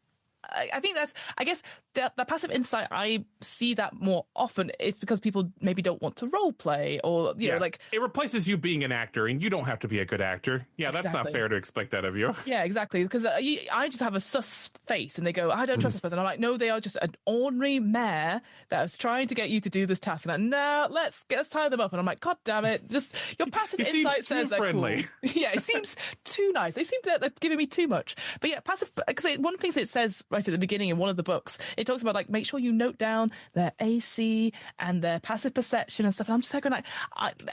I think I guess the passive insight, I see that more often. It's because people maybe don't want to role play or, you know, like...
It replaces you being an actor, and you don't have to be a good actor. Yeah,
exactly.
That's not fair to expect that of you.
Yeah, exactly. Because I just have a sus face, and they go, I don't trust this person. I'm like, no, they are just an ordinary mayor that's trying to get you to do this task. And I'm like, no, let's tie them up. And I'm like, God damn it. Just your passive insight says they're friendly. Cool. Yeah, it seems too nice. They seem to they're giving me too much. But yeah, passive, because one thing it says right at the beginning in one of the books, it talks about, like, make sure you note down their AC and their passive perception and stuff. And I'm just like,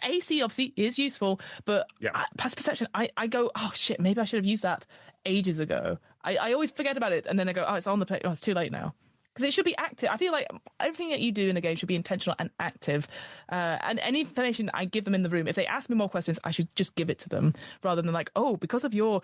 AC obviously is useful, but passive perception, I go, oh shit, maybe I should have used that ages ago. I always forget about it, and then I go, oh, it's on the page. Oh, it's too late now. because it should be active. I feel like everything that you do in the game should be intentional and active. And any information I give them in the room, if they ask me more questions, I should just give it to them rather than like, oh, because of you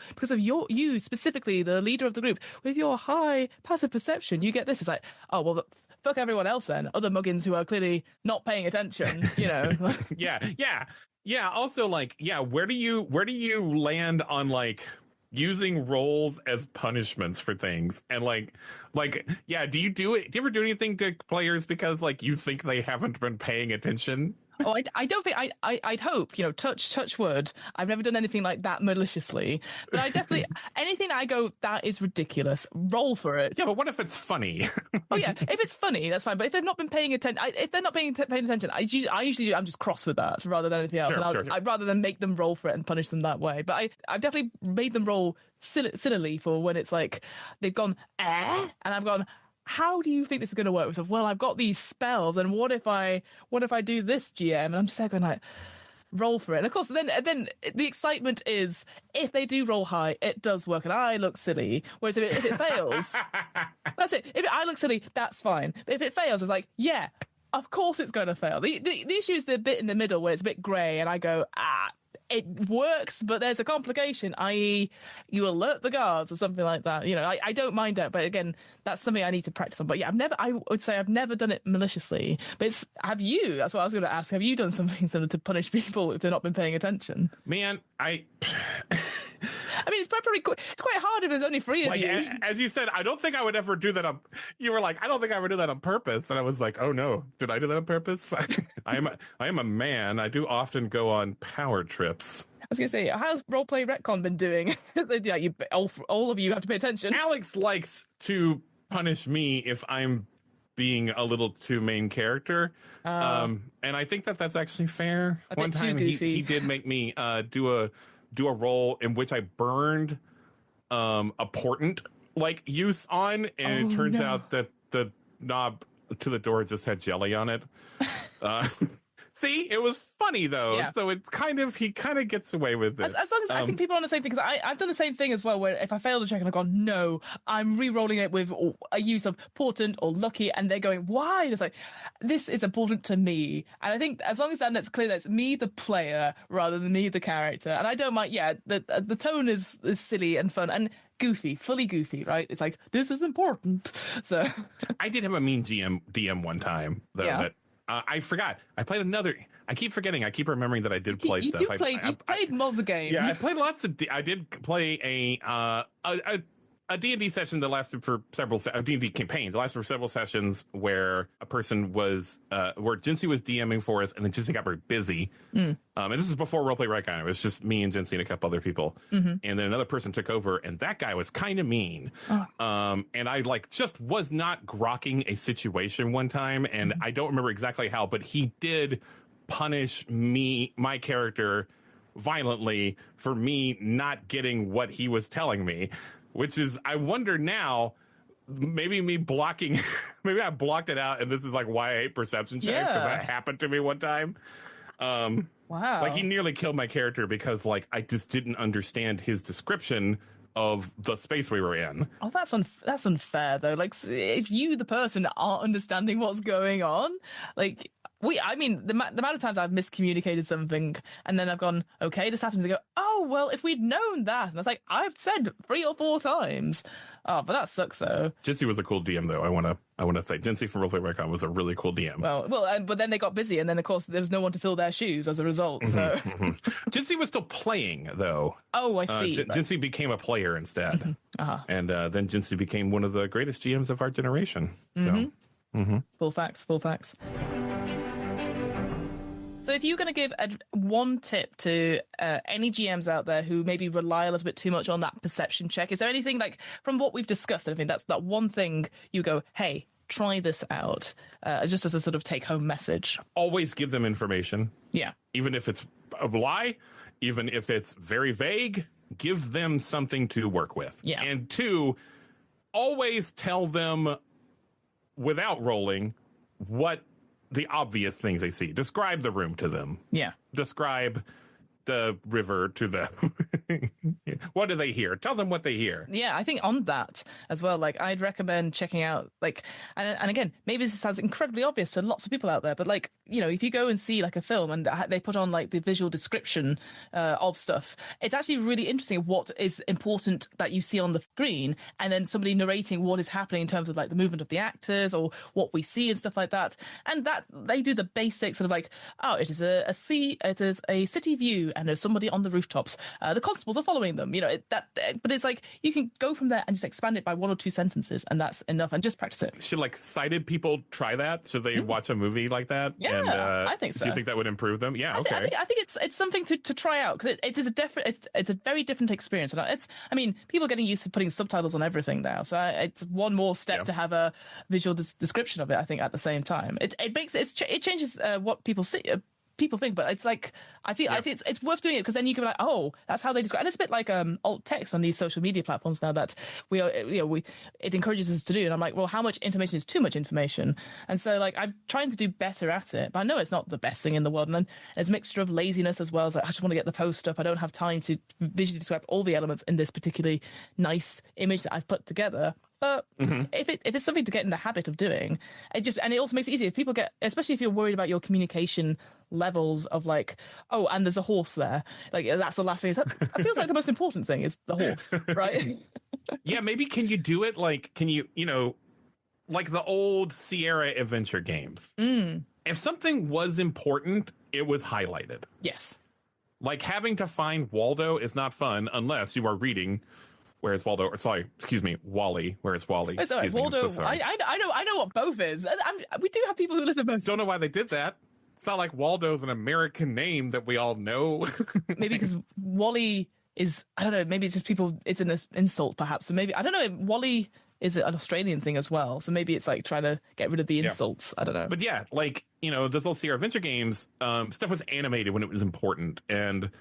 specifically, the leader of the group, with your high passive perception, you get this. It's like, oh, well, fuck everyone else then. Other muggins who are clearly not paying attention, you know.
Yeah. Also, like, yeah, where do you land on like using roles as punishments for things? And like, yeah, do you ever do anything to players because like you think they haven't been paying attention?
Oh, I don't think I'd hope, you know, touch wood. I've never done anything like that maliciously, but I definitely anything that I go, that is ridiculous. Roll for it.
Yeah, but what if it's funny?
Oh yeah, if it's funny, that's fine. But if they've not been paying attention, paying attention, I'm just cross with that rather than anything else.
Sure.
I'd rather than make them roll for it and punish them that way. But I've definitely made them roll sillily for when it's like they've gone and I've gone, how do you think this is going to work? So, well, I've got these spells, and what if I do this, GM? And I'm just going like, roll for it. And of course, then the excitement is if they do roll high, it does work, and I look silly. Whereas if it fails, that's it. If I look silly, that's fine. But if it fails, it's like, yeah, of course it's going to fail. The issue is the bit in the middle where it's a bit grey, and I go, it works, but there's a complication, i.e. you alert the guards or something like that. You know, I don't mind that, but again, that's something I need to practice on. But yeah, I would say I've never done it maliciously. But have you? That's what I was going to ask. Have you done something similar to punish people if they've not been paying attention?
Man,
I mean, it's quite hard if there's only three of you.
As you said, I don't think I would ever do that you were like, I don't think I would do that on purpose. And I was like, oh no, did I do that on purpose? I am a man. I do often go on power trips.
I was going to say, how's Roleplay Retcon been doing? Yeah, all of you have to pay attention.
Alex likes to punish me if I'm being a little too main character. And I think that's actually fair. One time he did make me do a role in which I burned a portent like use on, and it turns out that the knob to the door just had jelly on it. See, it was funny though, yeah. So it's he kind of gets away with it.
As long as I think people are on the same thing, because I've done the same thing as well, where if I fail to check and I've gone, no, I'm re-rolling it with a use of portent or lucky, and they're going, why? And it's like, this is important to me. And I think as long as that's clear, that's me, the player, rather than me, the character. And I don't mind, yeah, the tone is silly and fun and goofy, fully goofy, right? It's like, this is important. So
I did have a mean DM one time, though, yeah. But I forgot. I played another. I keep forgetting. I keep remembering that I did play stuff.
You played Moza games.
Yeah, I played lots of. I did play a D&D session that lasted for a D&D campaign that lasted for several sessions, where a person was where Jinsey was DMing for us, and then Jinsey got very busy. And this is before Roleplay Retcon. It was just me and Jinsey and a couple other people. And then another person took over, and that guy was kind of mean. And I just was not grokking a situation one time, and I don't remember exactly how, but he did punish my character violently for me not getting what he was telling me. Which is, I wonder now, maybe me blocking, maybe I blocked it out, and this is why I hate perception checks, because that happened to me one time.
Wow.
He nearly killed my character because I just didn't understand his description of the space we were in.
Oh, that's unfair though. If you, the person, aren't understanding what's going on, the amount of times I've miscommunicated something, and then I've gone, okay, this happens. They go, oh, well, if we'd known that. And I was like, I've said 3 or 4 times. Oh, but that sucks, though.
Jinsey was a cool DM, though. I want to say Jinsey from Roleplay Retcon was a really cool DM.
Well, but then they got busy, and then, of course, there was no one to fill their shoes as a result, so...
Jinsey was still playing, though.
Oh, I see.
Jinsey became a player instead. And then Jinsey became one of the greatest GMs of our generation. So.
Full facts. So if you're going to give one tip to any GMs out there who maybe rely a little bit too much on that perception check, is there anything from what we've discussed, I think that's that one thing you go, hey, try this out, just as a sort of take-home message?
Always give them information.
Yeah.
Even if it's a lie, even if it's very vague, give them something to work with.
Yeah.
And 2, always tell them without rolling what the obvious things they see. Describe the room to them.
Yeah.
Describe the river to them. What do they hear? Tell them what they hear.
Yeah, I think on that as well, like I'd recommend checking out like, and again, maybe this sounds incredibly obvious to lots of people out there, but like, you know, if you go and see like a film and they put on like the visual description of stuff, it's actually really interesting what is important that you see on the screen, and then somebody narrating what is happening in terms of like the movement of the actors or what we see and stuff like that. And that they do the basic sort of like, oh, it is a city view, and there's somebody on the rooftops. The constables are following them, you know, but it's like you can go from there and just expand it by one or two sentences, and that's enough, and just practice it.
Should like sighted people try that? Should they watch a movie like that?
Yeah,
and,
I think so.
Do you think that would improve them? Yeah, okay.
I think it's something to try out, because it is it's a very different experience, and I mean, people are getting used to putting subtitles on everything now, so it's one more step to have a visual description of it. I think at the same time, it changes what people see. People think, but it's like I think it's worth doing it, because then you can be like, oh, that's how they describe. And it's a bit like alt text on these social media platforms now that it encourages us to do. And I'm like, well, how much information is too much information? And so like I'm trying to do better at it, but I know it's not the best thing in the world. And then there's a mixture of laziness as well. It's like I just want to get the post up. I don't have time to visually describe all the elements in this particularly nice image that I've put together. But if it's something to get in the habit of doing, it also makes it easier. If people especially if you're worried about your communication levels of like, oh, and there's a horse there. Like that's the last thing. That feels like the most important thing is the horse, right?
Yeah, maybe can you do it? Like, can you like the old Sierra adventure games? If something was important, it was highlighted.
Yes. Like
having to find Waldo is not fun unless you are reading. Where's Waldo? Or, sorry, excuse me, Wally. Where's Wally?
Oh, sorry, Waldo. So sorry. I know what both is. We do have people who listen to both.
Don't know why they did that. It's not like Waldo's an American name that we all know.
Maybe because Wally is, I don't know, maybe it's just people, it's an insult perhaps. So maybe, I don't know, Wally is an Australian thing as well. So maybe it's like trying to get rid of the insults. I don't know.
But yeah, like, those old Sierra Adventure games, stuff was animated when it was important. And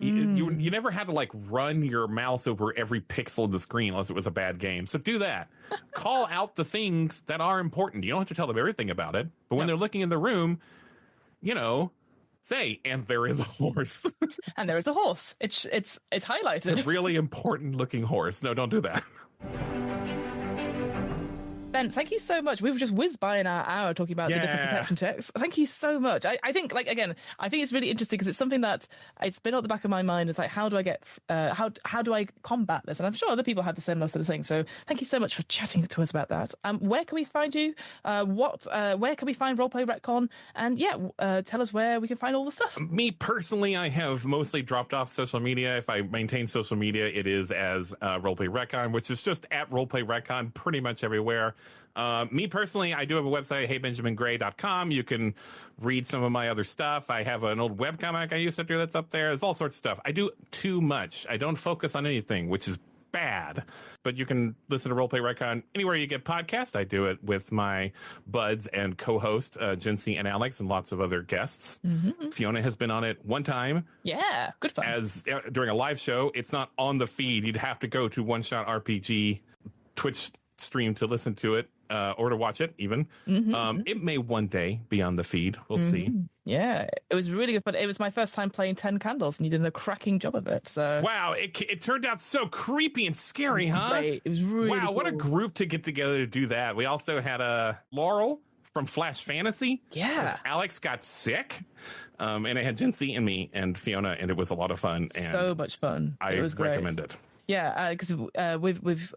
you never had to like run your mouse over every pixel of the screen unless it was a bad game. So do that. Call out the things that are important. You don't have to tell them everything about it. But when they're looking in the room, say, and there is a horse.
And there is a horse. It's highlighted.
It's a really important looking horse. No, don't do that.
Ben, thank you so much. We've just whizzed by an hour talking about the different perception checks. Thank you so much. I think, like, again, I think it's really interesting because it's something that it's been at the back of my mind. It's like, how do I get, how do I combat this? And I'm sure other people have the similar sort of thing. So thank you so much for chatting to us about that. Where can we find you? Where can we find Roleplay Retcon? And tell us where we can find all the stuff.
Me personally, I have mostly dropped off social media. If I maintain social media, it is as Roleplay Retcon, which is just at Roleplay Retcon pretty much everywhere. Me personally, I do have a website, heybενjamingray.com. You can read some of my other stuff. I have an old webcomic I used to do that's up there. There's all sorts of stuff. I do too much. I don't focus on anything, which is bad. But you can listen to Roleplay Retcon anywhere you get podcasts. I do it with my buds and co-host, Jinsey and Alex, and lots of other guests. Mm-hmm. Fiona has been on it one time.
Yeah, good fun.
During a live show. It's not on the feed. You'd have to go to One Shot RPG Twitch stream to listen to it. Or to watch it, even. Mm-hmm. It may one day be on the feed. We'll see.
Yeah, it was really good fun. It was my first time playing 10 Candles, and you did a cracking job of it. So
wow, it turned out so creepy and scary, huh?
Great. It was really
wow.
cool.
What a group to get together to do that. We also had Laurel from Flash Fantasy.
Yeah,
Alex got sick, and I had Jinsey and me and Fiona, and it was a lot of fun. And
so much fun.
I recommend it.
Yeah, because with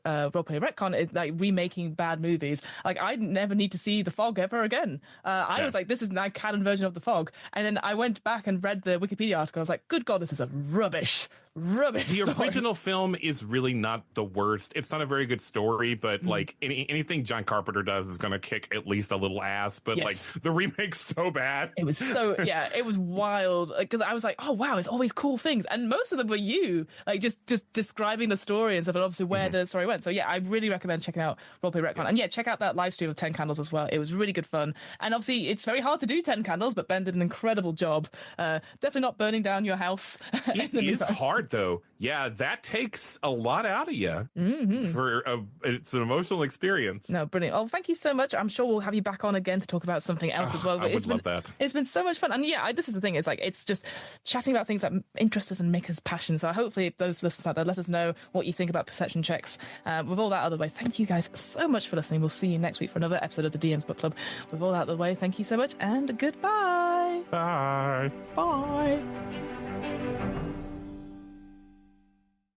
Roleplay Retcon, like remaking bad movies, like I never need to see The Fog ever again. I was like, this is my canon version of The Fog, and then I went back and read the Wikipedia article. I was like, good God, this is a rubbish.
The original film is really not the worst. It's not a very good story, but like anything John Carpenter does is going to kick at least a little ass. But like the remake's so bad.
It was so it was wild because I was like, oh wow, it's always cool things, and most of them were you like just describing the story and stuff, and obviously where the story went. So I really recommend checking out Roleplay Retcon, and check out that live stream of 10 Candles as well. It was really good fun, and obviously it's very hard to do 10 Candles, but Ben did an incredible job. Definitely not burning down your house.
It is hard hard though. Yeah, that takes a lot out of you. It's an emotional experience.
No, brilliant. Oh, thank you so much. I'm sure we'll have you back on again to talk about something else as well.
I would love that.
It's been so much fun. And yeah, this is the thing. It's like, it's just chatting about things that interest us and make us passionate. So hopefully those listeners out there, let us know what you think about perception checks. With all that out of the way, thank you guys so much for listening. We'll see you next week for another episode of the DM's Book Club. With all that out of the way, thank you so much and goodbye.
Bye.
Bye.